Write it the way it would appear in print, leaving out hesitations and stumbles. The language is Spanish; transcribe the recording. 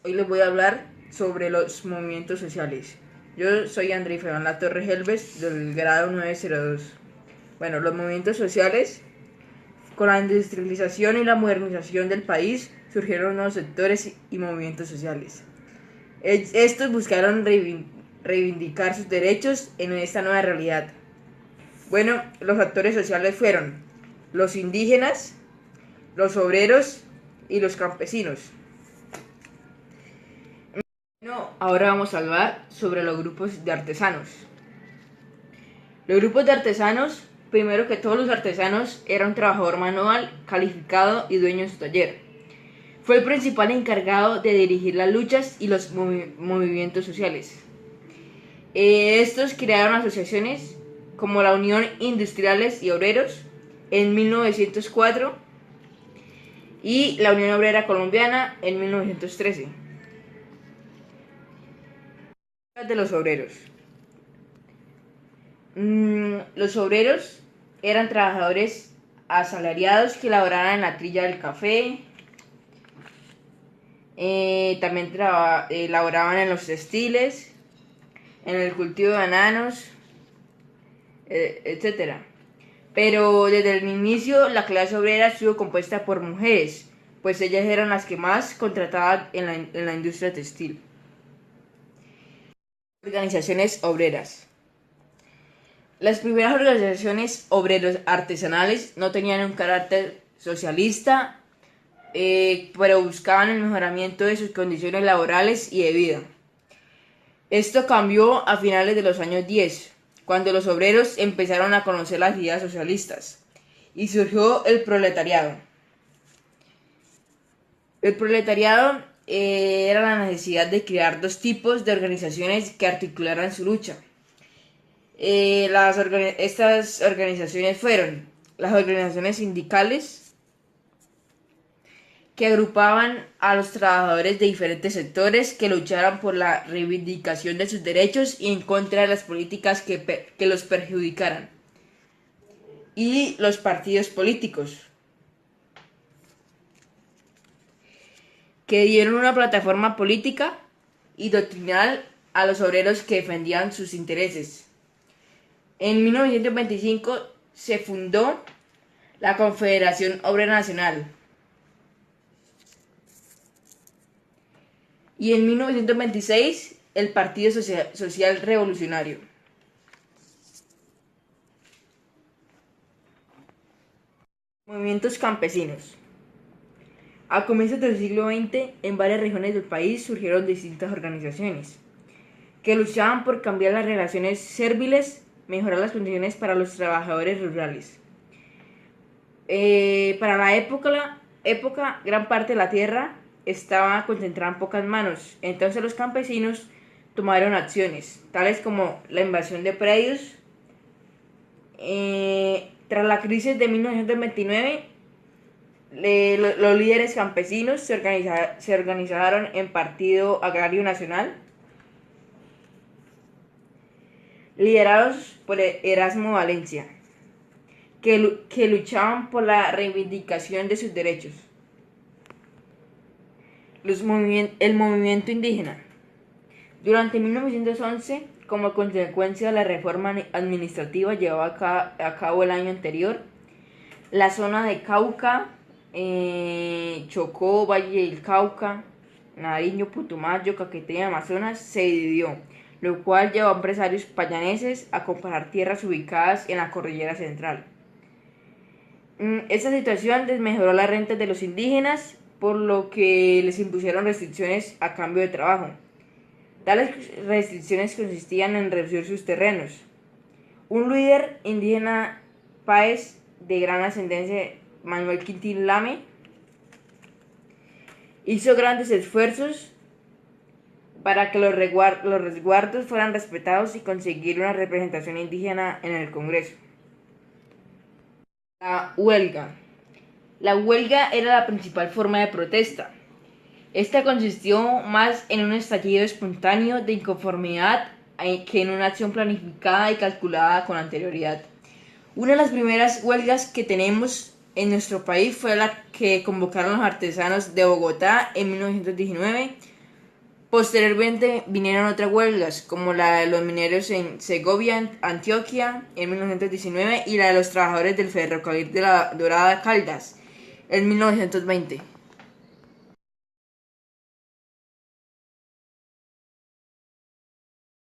Hoy les voy a hablar sobre los movimientos sociales. Yo soy André Fernán La Torre Helves del grado 902. Bueno, los movimientos sociales, con la industrialización y la modernización del país, surgieron nuevos sectores y movimientos sociales. Estos buscaron reivindicar sus derechos en esta nueva realidad. Bueno, los actores sociales fueron los indígenas, los obreros y los campesinos. Bueno, ahora vamos a hablar sobre los grupos de artesanos. Los grupos de artesanos, primero que todos los artesanos, era un trabajador manual calificado y dueño de su taller. Fue el principal encargado de dirigir las luchas y los movimientos sociales. Estos crearon asociaciones como la Unión Industriales y Obreros en 1904 y la Unión Obrera Colombiana en 1913. De los obreros. Los obreros eran trabajadores asalariados que laboraban en la trilla del café, también laboraban en los textiles, en el cultivo de bananos, etc. Pero desde el inicio la clase obrera estuvo compuesta por mujeres, pues ellas eran las que más contrataban en la industria textil. Organizaciones obreras. Las primeras organizaciones obreros artesanales no tenían un carácter socialista, pero buscaban el mejoramiento de sus condiciones laborales y de vida. Esto cambió a finales de los años 10, cuando los obreros empezaron a conocer las ideas socialistas y surgió el proletariado. El proletariado era la necesidad de crear dos tipos de organizaciones que articularan su lucha. Estas organizaciones fueron las organizaciones sindicales, que agrupaban a los trabajadores de diferentes sectores que lucharan por la reivindicación de sus derechos y en contra de las políticas que los perjudicaran. Y los partidos políticos, que dieron una plataforma política y doctrinal a los obreros que defendían sus intereses. En 1925 se fundó la Confederación Obrera Nacional. Y en 1926 el Partido Social Revolucionario. Movimientos campesinos. A comienzos del siglo XX, en varias regiones del país surgieron distintas organizaciones que luchaban por cambiar las relaciones serviles, mejorar las condiciones para los trabajadores rurales. Para la época, gran parte de la tierra estaba concentrada en pocas manos, entonces los campesinos tomaron acciones, tales como la invasión de predios. Tras la crisis de 1929, los líderes campesinos se organizaron en Partido Agrario Nacional, liderados por Erasmo Valencia, que luchaban por la reivindicación de sus derechos. El movimiento indígena. Durante 1911, como consecuencia de la reforma administrativa llevada a cabo el año anterior, la zona de Cauca, Chocó, Valle del Cauca, Nariño, Putumayo, Caquetá y Amazonas se dividió, lo cual llevó a empresarios payaneses a comprar tierras ubicadas en la cordillera central. Esta situación desmejoró las rentas de los indígenas, por lo que les impusieron restricciones a cambio de trabajo. Tales restricciones consistían en reducir sus terrenos. Un líder indígena Páez, de gran ascendencia, Manuel Quintín Lame, hizo grandes esfuerzos para que los resguardos fueran respetados y conseguir una representación indígena en el Congreso. La huelga. La huelga era la principal forma de protesta. Esta consistió más en un estallido espontáneo de inconformidad que en una acción planificada y calculada con anterioridad. Una de las primeras huelgas que tenemos en nuestro país fue la que convocaron los artesanos de Bogotá en 1919 Posteriormente vinieron otras huelgas, como la de los mineros en Segovia, Antioquia, en 1919, y la de los trabajadores del ferrocarril de la Dorada Caldas, en 1920.